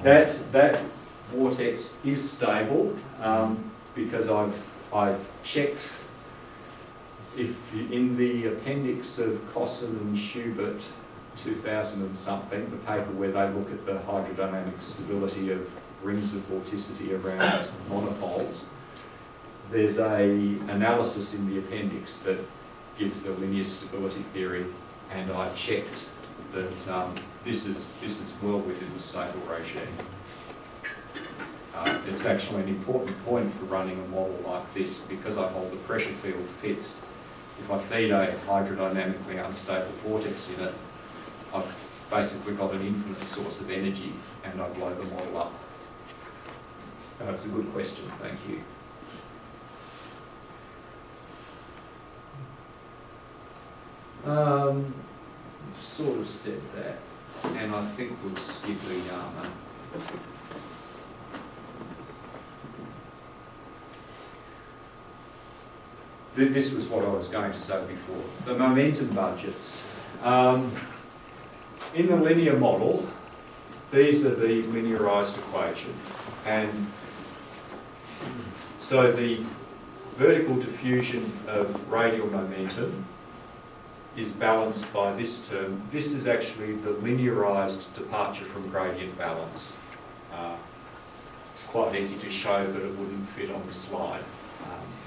That vortex is stable because I checked if in the appendix of Cosson and Schubert 2000 and something, the paper where they look at the hydrodynamic stability of rings of vorticity around monopoles, there's an analysis in the appendix that gives the linear stability theory, and I checked that this is well within the stable regime. It's actually an important point for running a model like this because I hold the pressure field fixed. If I feed a hydrodynamically unstable vortex in it, I've basically got an infinite source of energy and I blow the model up. It's a good question, thank you. Sort of said that, and I think we'll skip the Yama. This was what I was going to say before. The momentum budgets. In the linear model, these are the linearized equations. And so the vertical diffusion of radial momentum is balanced by this term. This is actually the linearized departure from gradient balance. It's quite easy to show, but it wouldn't fit on the slide.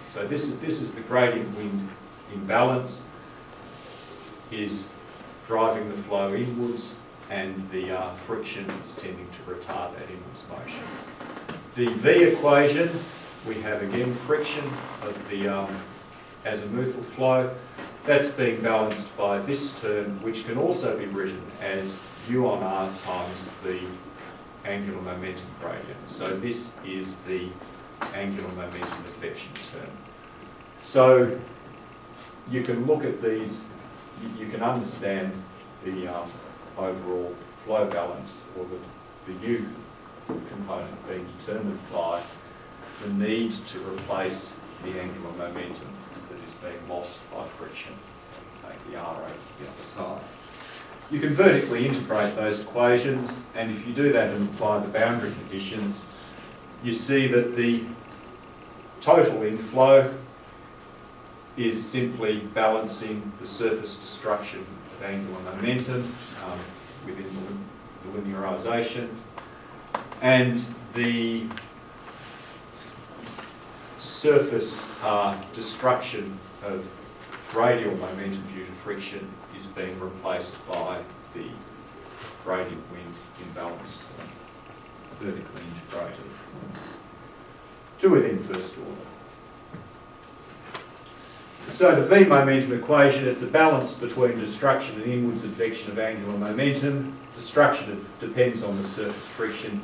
So this is the gradient wind imbalance is driving the flow inwards, and the friction is tending to retard that inwards motion. The V equation, we have again friction of the azimuthal flow. That's being balanced by this term, which can also be written as U on R times the angular momentum gradient. So this is the angular momentum deflection term. So you can look at these, you can understand the overall flow balance, or the U component being determined by the need to replace the angular momentum that is being lost by friction. Take the R over to the other side. You can vertically integrate those equations, and if you do that and apply the boundary conditions, you see that the total inflow is simply balancing the surface destruction of angular momentum within the linearization, and the surface destruction of radial momentum due to friction is being replaced by the gradient wind imbalance term, vertically integrated to within first order. So the V momentum equation, it's a balance between destruction and inwards advection of angular momentum. Destruction depends on the surface friction.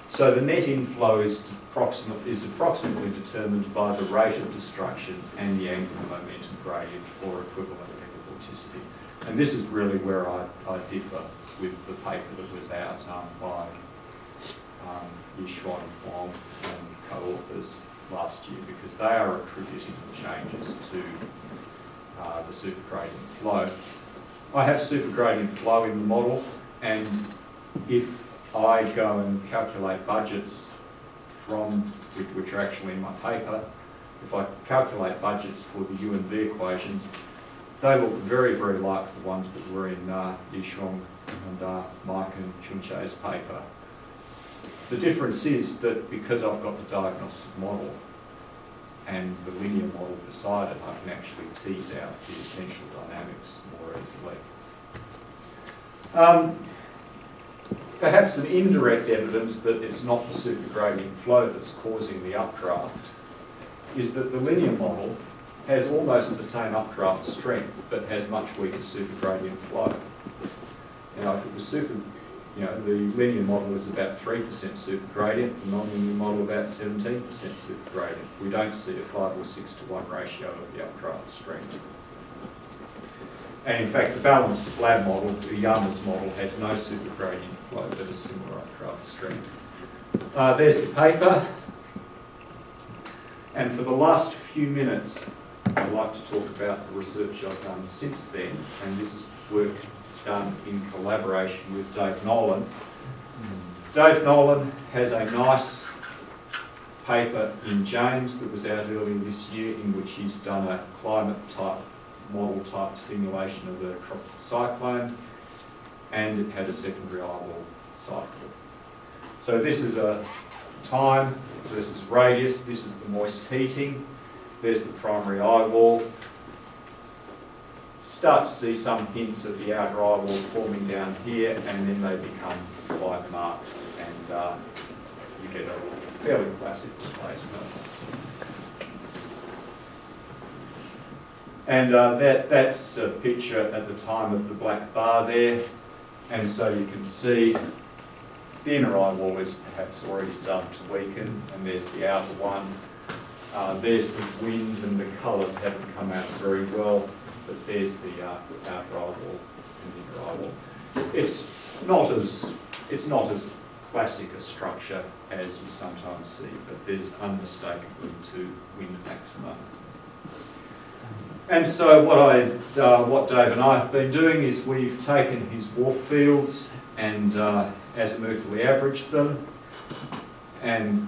So the net inflow is approximately determined by the rate of destruction and the angular momentum gradient, or equivalent vorticity. And this is really where I differ with the paper that was out by Yishuan Huang and co-authors last year, because they are attributing the changes to the supergradient flow. I have supergradient flow in the model, and if I go and calculate budgets from, which are actually in my paper, if I calculate budgets for the U and V equations, they look very, very like the ones that were in Yishuang and Mike and Chunche's paper. The difference is that because I've got the diagnostic model and the linear model beside it, I can actually tease out the essential dynamics more easily. Perhaps an indirect evidence that it's not the supergradient flow that's causing the updraft is that the linear model has almost the same updraft strength but has much weaker supergradient flow. Now, if it was the linear model is about 3% supergradient, the non-linear model about 17% supergradient. We don't see a 5 or 6 to 1 ratio of the updraft strength. And in fact, the balanced slab model, the Yama's model, has no supergradient flow but a similar updraft strength. There's the paper. And for the last few minutes, I'd like to talk about the research I've done since then, and this is work done in collaboration with Dave Nolan. Dave Nolan has a nice paper in James that was out earlier this year in which he's done a climate type model type simulation of a tropical cyclone, and it had a secondary eyewall cycle. So this is a time versus radius. This is the moist heating. There's the primary eyewall. Start to see some hints of the outer eyewall forming down here, and then they become quite marked, and you get a fairly classic replacement. And that's a picture at the time of the black bar there, and so you can see the inner eyewall is perhaps already starting to weaken, and there's the outer one. There's the wind, and the colours haven't come out very well, but there's the outer eyewall and the inner eyewall. It's not as classic a structure as you sometimes see, but there's unmistakably two wind maxima. And so what Dave and I have been doing is we've taken his WRF fields and azimuthally averaged them, and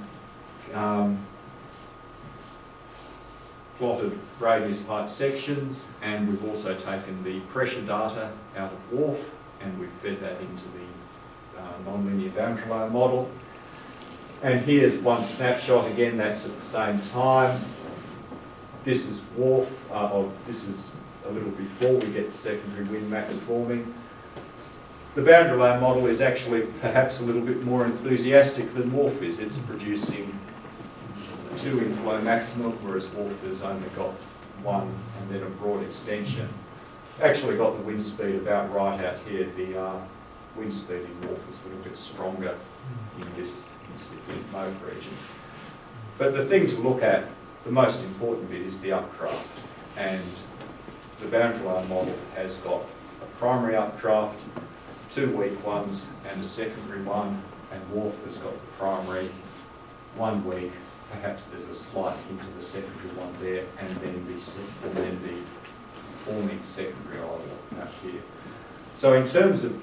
plotted radius height sections, and we've also taken the pressure data out of WRF and we've fed that into the nonlinear boundary layer model. And here's one snapshot again, that's at the same time. This is WRF, this is a little before we get the secondary wind max forming. The boundary layer model is actually perhaps a little bit more enthusiastic than WRF is. It's producing 2 inflow maximum, whereas WRF has only got 1 and then a broad extension. Actually got the wind speed about right out here. The wind speed in WRF is a little bit stronger in this incipient mode region. But the thing to look at, the most important bit, is the updraft. And the boundary layer model has got a primary updraft, 2 weak ones and a secondary one, and WRF has got the primary, 1 weak. Perhaps there's a slight hint of the secondary one there, and then the forming secondary eyewall out here. So in terms of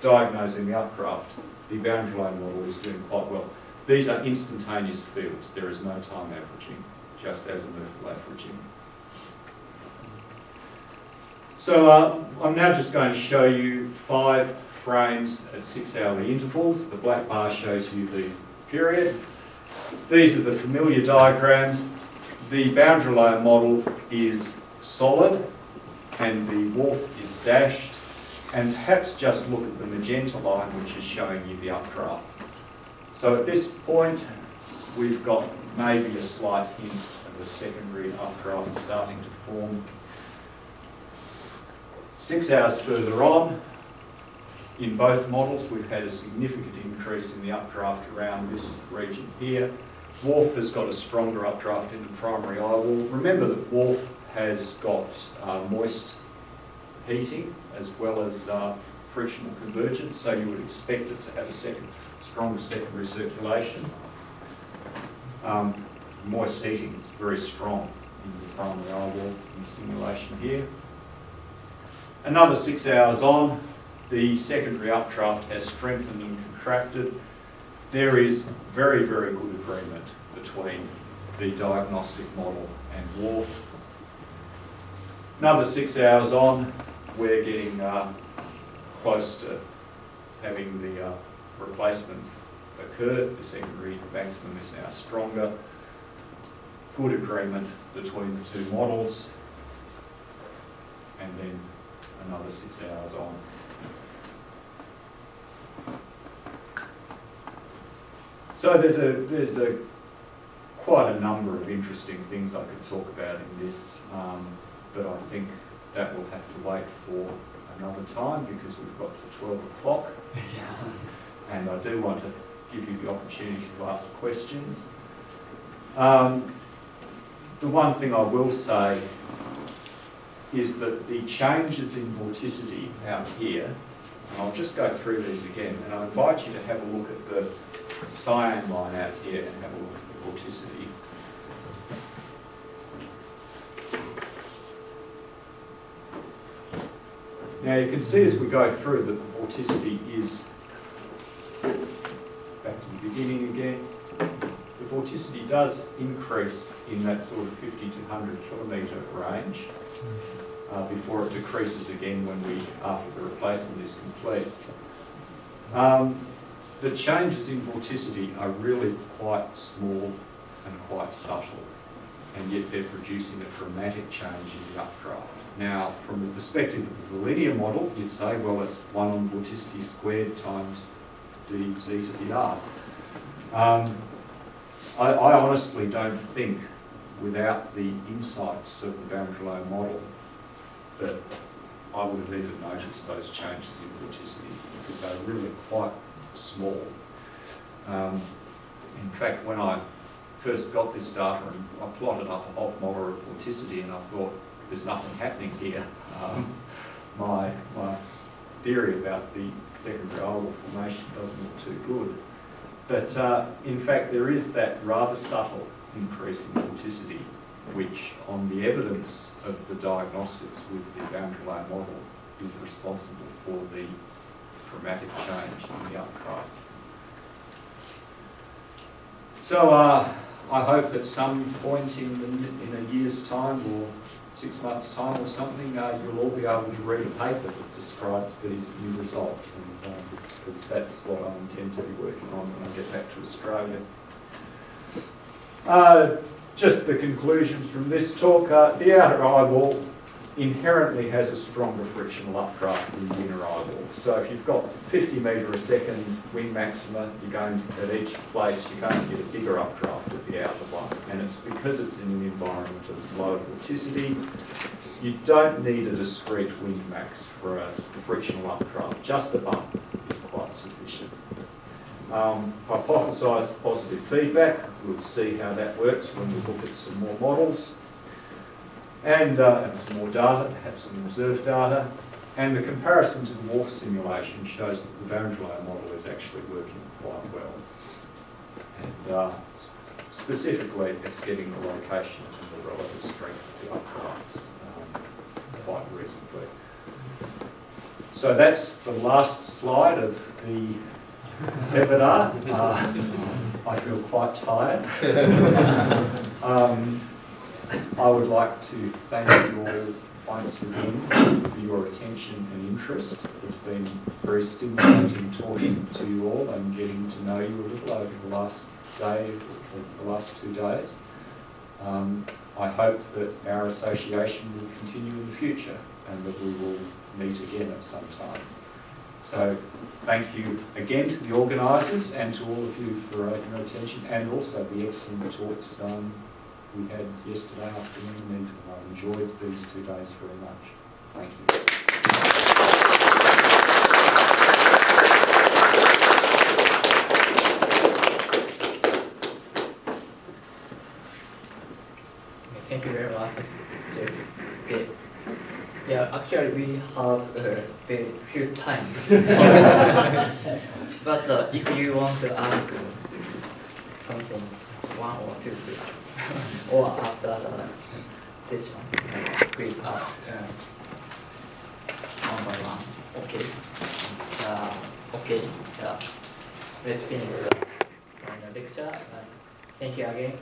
diagnosing the updraft, the boundary layer model is doing quite well. These are instantaneous fields. There is no time averaging, just azimuthal averaging. So I'm now just going to show you 5 frames at 6-hourly intervals. The black bar shows you the period. These are the familiar diagrams. The boundary layer model is solid and the WRF is dashed. And perhaps just look at the magenta line, which is showing you the updraft. So at this point, we've got maybe a slight hint of the secondary updraft starting to form. 6 hours further on, in both models, we've had a significant increase in the updraft around this region here. WRF has got a stronger updraft in the primary eyewall. Remember that WRF has got moist heating as well as frictional convergence, so you would expect it to have a stronger secondary circulation. Moist heating is very strong in the primary eyewall in the simulation here. Another 6 hours on, the secondary updraft has strengthened and contracted. There is very, very good agreement between the diagnostic model and WRF. Another 6 hours on, we're getting close to having the replacement occur. The secondary maximum is now stronger. Good agreement between the 2 models. And then another 6 hours on. So there's quite a number of interesting things I could talk about in this, but I think that will have to wait for another time because we've got to 12 o'clock. And I do want to give you the opportunity to ask questions. The one thing I will say is that the changes in vorticity out here, and I'll just go through these again, and I invite you to have a look at the cyan line out here and have a look at the vorticity. Now you can see as we go through that the vorticity is beginning again, the vorticity does increase in that sort of 50 to 100 kilometre range before it decreases again after the replacement is complete. The changes in vorticity are really quite small and quite subtle, and yet they're producing a dramatic change in the updraft. Now, from the perspective of the linear model, you'd say, well, it's 1 on vorticity squared times dz to dr. I honestly don't think, without the insights of the boundary layer model, that I would have even noticed those changes in vorticity, because they're really quite small. In fact, when I first got this data and I plotted up a Hoff model of vorticity, and I thought, there's nothing happening here. My theory about the secondary oval formation doesn't look too good. But in fact, there is that rather subtle increase in vorticity, which on the evidence of the diagnostics with the boundary layer model is responsible for the dramatic change in the updraft. So I hope at some point in a year's time or 6 months' time or something, you'll all be able to read a paper that describes these new results, and because that's what I intend to be working on when I get back to Australia. Just the conclusions from this talk. The outer eyeball inherently has a stronger frictional updraft than the inner eyeball. So if you've got 50 metre a second wind maxima, you're going to, at each place, you're going to get a bigger updraft at the outer one. And it's because it's in an environment of low vorticity. You don't need a discrete wind max for a frictional updraft. Just a bump is quite sufficient. Hypothesised positive feedback. We'll see how that works when we look at some more models. And some more data, perhaps some observed data. And the comparison to the WRF simulation shows that the boundary layer model is actually working quite well. And specifically, it's getting the location and the relative strength of the updrafts quite reasonably. So that's the last slide of the seminar. I feel quite tired. I would like to thank you all once again for your attention and interest. It's been very stimulating talking to you all and getting to know you a little over the last day, or the last 2 days. I hope that our association will continue in the future and that we will meet again at some time. So thank you again to the organisers and to all of you for your attention, and also the excellent talks we had yesterday afternoon and evening. I enjoyed these 2 days very much. Thank you. Thank you very much. Okay. Yeah, actually we have very few time. But if you want to ask something, 1 or 2 questions, or after the session, please ask one by one. Okay. Okay. Let's finish the lecture. Thank you again.